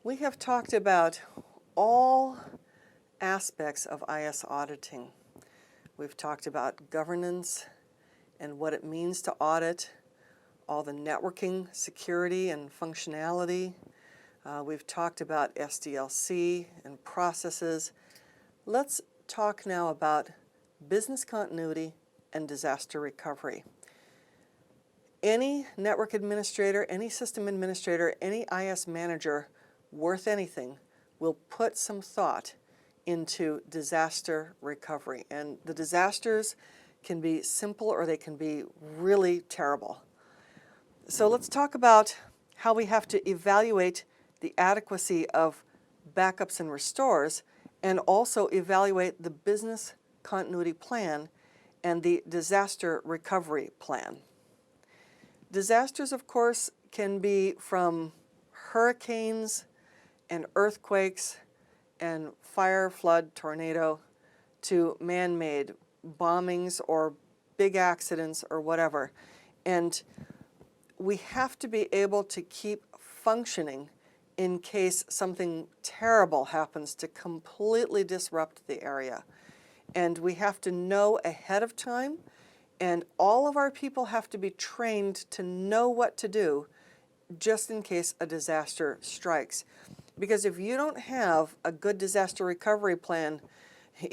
We have talked about all aspects of IS auditing. We've talked about governance and what it means to audit, all the networking, security, and functionality. We've talked about SDLC and processes. Let's talk now about business continuity and disaster recovery. Any network administrator, any system administrator, any IS manager worth anything will put some thought into disaster recovery. And the disasters can be simple or they can be really terrible. So let's talk about how we have to evaluate the adequacy of backups and restores, and also evaluate the business continuity plan and the disaster recovery plan. Disasters, of course, can be from hurricanes and earthquakes and fire, flood, tornado, to man-made bombings or big accidents or whatever. And we have to be able to keep functioning in case something terrible happens to completely disrupt the area. And we have to know ahead of time, and all of our people have to be trained to know what to do just in case a disaster strikes. Because if you don't have a good disaster recovery plan,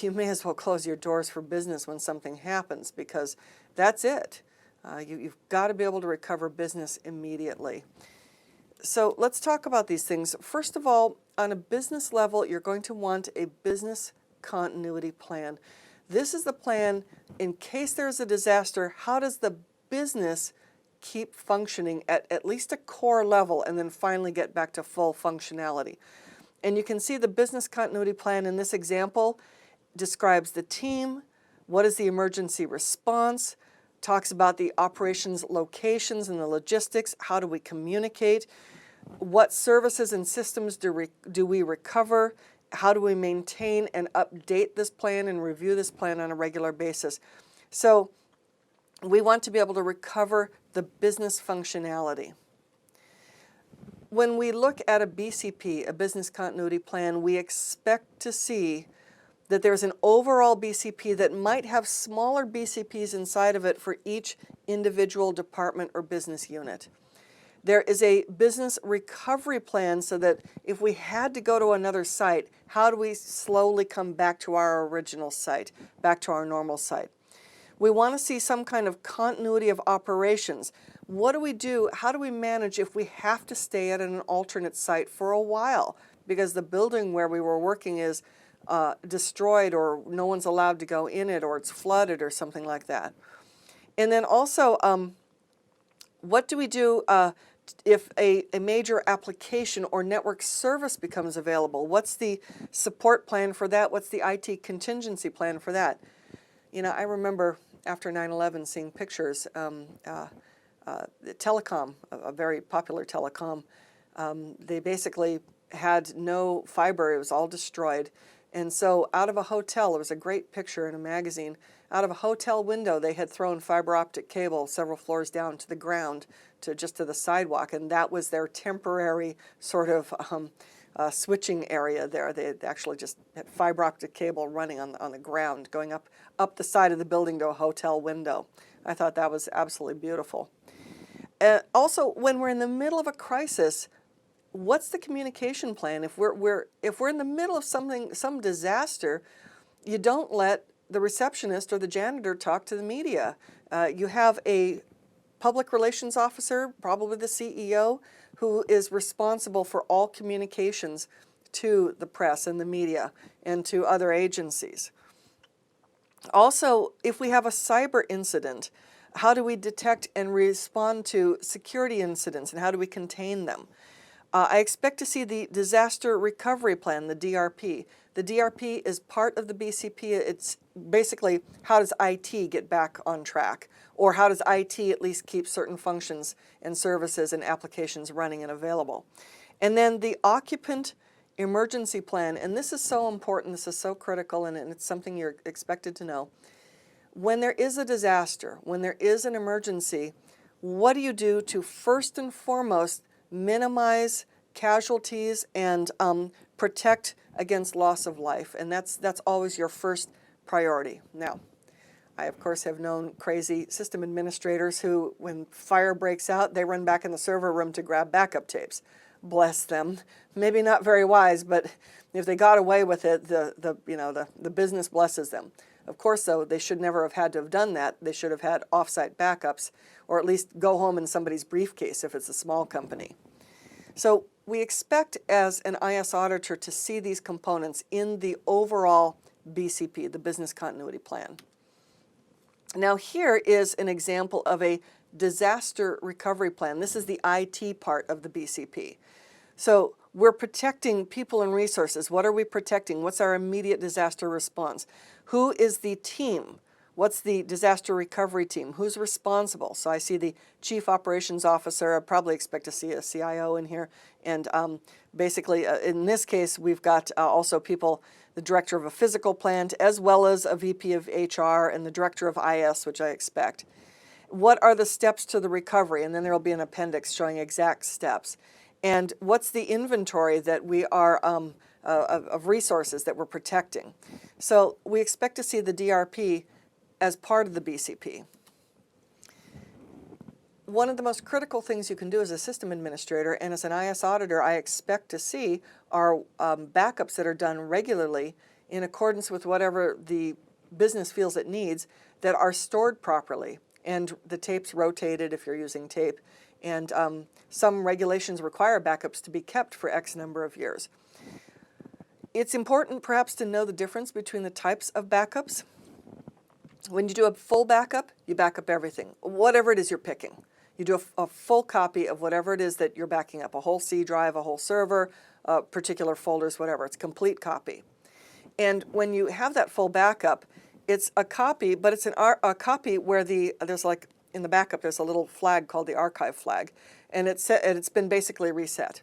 you may as well close your doors for business when something happens, because that's it. You've got to be able to recover business immediately. So let's talk about these things. First of all, on a business level, you're going to want a business continuity plan. This is the plan in case there's a disaster. How does the business keep functioning at least a core level and then finally get back to full functionality? And you can see the business continuity plan in this example describes the team, what is the emergency response, talks about the operations locations and the logistics, how do we communicate, what services and systems do we recover, how do we maintain and update this plan and review this plan on a regular basis. So we want to be able to recover the business functionality. When we look at a BCP, a business continuity plan, we expect to see that there's an overall BCP that might have smaller BCPs inside of it for each individual department or business unit. There is a business recovery plan so that if we had to go to another site, how do we slowly come back to our original site, back to our normal site? We want to see some kind of continuity of operations. What do we do? How do we manage if we have to stay at an alternate site for a while because the building where we were working is destroyed, or no one's allowed to go in it, or it's flooded or something like that? And then also, what do we do if a major application or network service becomes available? What's the support plan for that? What's the IT contingency plan for that? You know, I remember after 9/11 seeing pictures, telecom, a very popular telecom, they basically had no fiber. It was all destroyed. And so out of a hotel, there was a great picture in a magazine, out of a hotel window they had thrown fiber optic cable several floors down to the ground, just to the sidewalk, and that was their temporary sort of switching area there. They had actually just had fiber optic cable running on the ground, going up the side of the building to a hotel window. I thought that was absolutely beautiful. Also, when we're in the middle of a crisis, what's the communication plan? If we're in the middle of some disaster, you don't let the receptionist or the janitor talk to the media. You have a public relations officer, probably the CEO, who is responsible for all communications to the press and the media and to other agencies. Also, if we have a cyber incident, how do we detect and respond to security incidents, and how do we contain them? I expect to see the disaster recovery plan, the DRP. The DRP is part of the BCP. It's basically, how does IT get back on track? Or how does IT at least keep certain functions and services and applications running and available? And then the occupant emergency plan, and this is so important, this is so critical, and it's something you're expected to know. When there is a disaster, when there is an emergency, what do you do to first and foremost minimize casualties and protect against loss of life. And that's always your first priority. Now, I, of course, have known crazy system administrators who, when fire breaks out, they run back in the server room to grab backup tapes. Bless them. Maybe not very wise, but if they got away with it, the business blesses them. Of course, though, they should never have had to have done that. They should have had off-site backups, or at least go home in somebody's briefcase if it's a small company. So we expect as an IS auditor to see these components in the overall BCP, the Business Continuity Plan. Now here is an example of a disaster recovery plan. This is the IT part of the BCP. So we're protecting people and resources. What are we protecting? What's our immediate disaster response? Who is the team? What's the disaster recovery team? Who's responsible? So I see the Chief Operations Officer. I probably expect to see a CIO in here. And basically, in this case, we've got also people, the Director of a Physical Plant, as well as a VP of HR and the Director of IS, which I expect. What are the steps to the recovery? And then there will be an appendix showing exact steps. And what's the inventory that we are of resources that we're protecting? So we expect to see the DRP as part of the BCP. One of the most critical things you can do as a system administrator and as an IS auditor, I expect to see are backups that are done regularly in accordance with whatever the business feels it needs, that are stored properly, and the tapes rotated if you're using tape. And some regulations require backups to be kept for X number of years. It's important perhaps to know the difference between the types of backups. When you do a full backup, you back up everything, whatever it is you're picking. You do a full copy of whatever it is that you're backing up, a whole C drive, a whole server, particular folders, whatever. It's a complete copy. And when you have that full backup, it's a copy, but it's a copy where there's like, in the backup, there's a little flag called the archive flag, and it's been basically reset.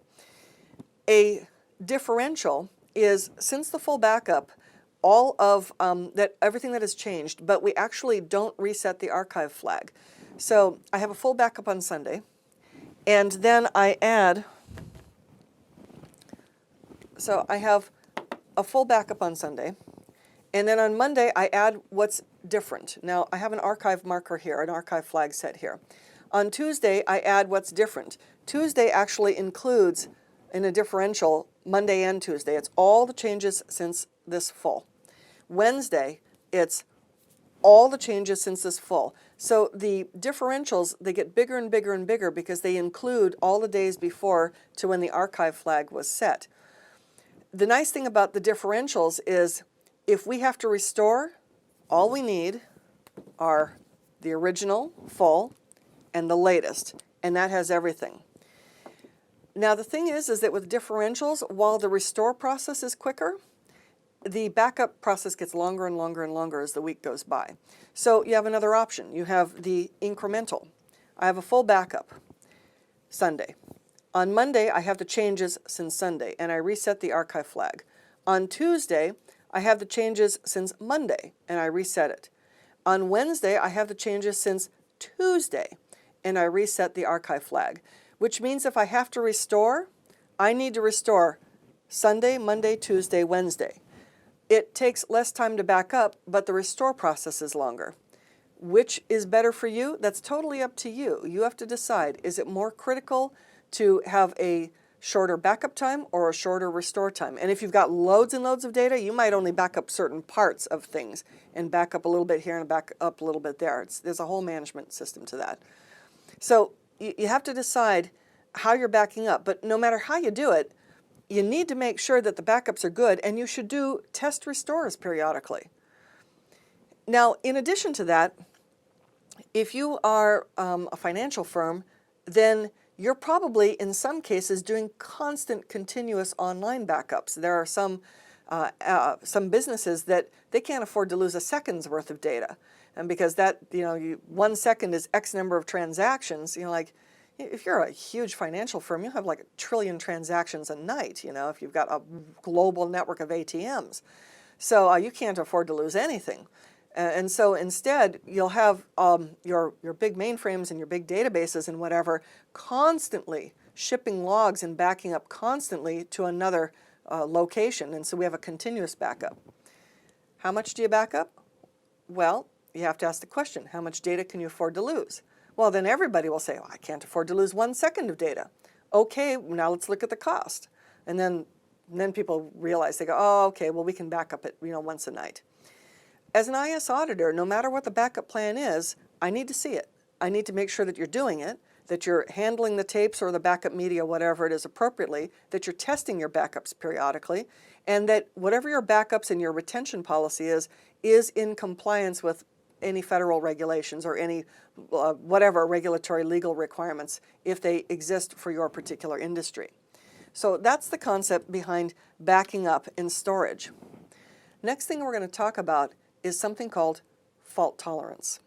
A differential is, since the full backup, all of everything that has changed, but we actually don't reset the archive flag. So I have a full backup on Sunday, and then I add, so I have a full backup on Sunday, and then on Monday I add what's different. Now I have an archive marker here, an archive flag set here. On Tuesday I add what's different. Tuesday actually includes, in a differential, Monday and Tuesday. It's all the changes since this full. Wednesday, it's all the changes since this full. So the differentials, they get bigger and bigger and bigger because they include all the days before to when the archive flag was set. The nice thing about the differentials is if we have to restore, all we need are the original, full, and the latest, and that has everything. Now the thing is that with differentials, while the restore process is quicker, the backup process gets longer and longer and longer as the week goes by. So you have another option. You have the incremental. I have a full backup Sunday. On Monday, I have the changes since Sunday, and I reset the archive flag. On Tuesday, I have the changes since Monday, and I reset it. On Wednesday, I have the changes since Tuesday, and I reset the archive flag, which means if I have to restore, I need to restore Sunday, Monday, Tuesday, Wednesday. It takes less time to back up, but the restore process is longer. Which is better for you? That's totally up to you. You have to decide, is it more critical to have a shorter backup time or a shorter restore time? And if you've got loads and loads of data, you might only back up certain parts of things and back up a little bit here and back up a little bit there. There's a whole management system to that. So you have to decide how you're backing up, but no matter how you do it, you need to make sure that the backups are good, and you should do test restores periodically. Now, in addition to that, if you are a financial firm, then you're probably, in some cases, doing constant, continuous online backups. There are some businesses that they can't afford to lose a second's worth of data, and because that, 1 second is X number of transactions. Like, if you're a huge financial firm, you have like 1 trillion transactions a night, if you've got a global network of ATMs. So you can't afford to lose anything. And so instead, you'll have your big mainframes and your big databases and whatever constantly shipping logs and backing up constantly to another location, and so we have a continuous backup. How much do you back up? Well, you have to ask the question, how much data can you afford to lose? Well, then everybody will say, oh, I can't afford to lose 1 second of data. Okay, now let's look at the cost. And then people realize, they go, oh, okay, well, we can back up it, once a night. As an IS auditor, no matter what the backup plan is, I need to see it. I need to make sure that you're doing it, that you're handling the tapes or the backup media, whatever it is appropriately, that you're testing your backups periodically, and that whatever your backups and your retention policy is in compliance with any federal regulations or any whatever regulatory legal requirements if they exist for your particular industry. So that's the concept behind backing up in storage. Next thing we're going to talk about is something called fault tolerance.